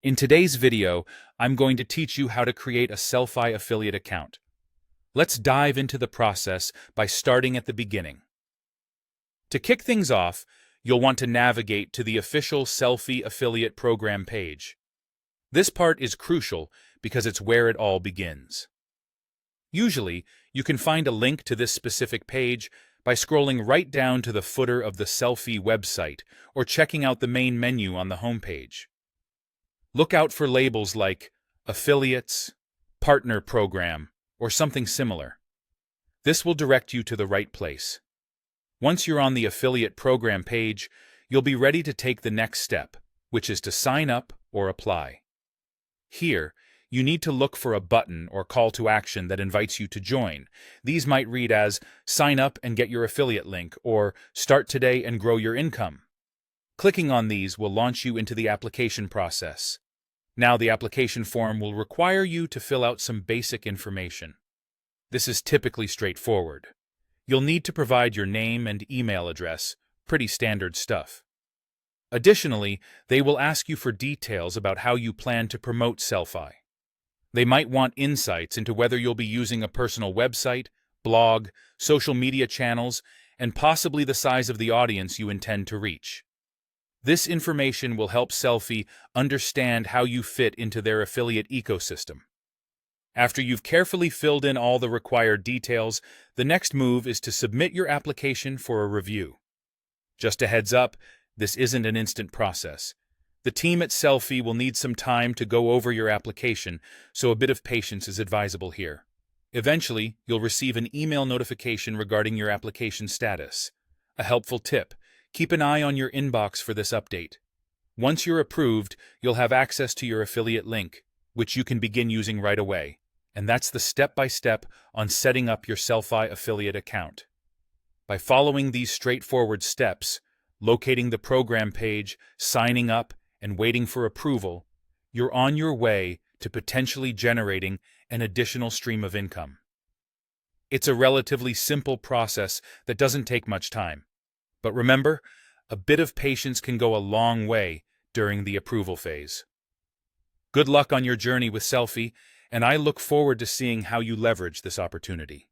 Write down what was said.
In today's video, I'm going to teach you how to create a Sellfy affiliate account. Let's dive into the process by starting at the beginning. To kick things off, you'll want to navigate to the official Sellfy affiliate program page. This part is crucial because it's where it all begins. Usually, you can find a link to this specific page by scrolling right down to the footer of the Sellfy website or checking out the main menu on the homepage. Look out for labels like Affiliates, Partner Program, or something similar. This will direct you to the right place. Once you're on the affiliate program page, you'll be ready to take the next step, which is to sign up or apply. Here, you need to look for a button or call to action that invites you to join. These might read as "Sign up and get your affiliate link" or "Start today and grow your income." Clicking on these will launch you into the application process. Now the application form will require you to fill out some basic information. This is typically straightforward. You'll need to provide your name and email address, pretty standard stuff. Additionally, they will ask you for details about how you plan to promote Sellfy. They might want insights into whether you'll be using a personal website, blog, social media channels, and possibly the size of the audience you intend to reach. This information will help Sellfy understand how you fit into their affiliate ecosystem. After you've carefully filled in all the required details, the next move is to submit your application for a review. Just a heads up, this isn't an instant process. The team at Sellfy will need some time to go over your application, so a bit of patience is advisable here. Eventually, you'll receive an email notification regarding your application status. A helpful tip: keep an eye on your inbox for this update. Once you're approved, you'll have access to your affiliate link, which you can begin using right away. And that's the step-by-step on setting up your Sellfy affiliate account. By following these straightforward steps, locating the program page, signing up, and waiting for approval, you're on your way to potentially generating an additional stream of income. It's a relatively simple process that doesn't take much time. But remember, a bit of patience can go a long way during the approval phase. Good luck on your journey with Sellfy, and I look forward to seeing how you leverage this opportunity.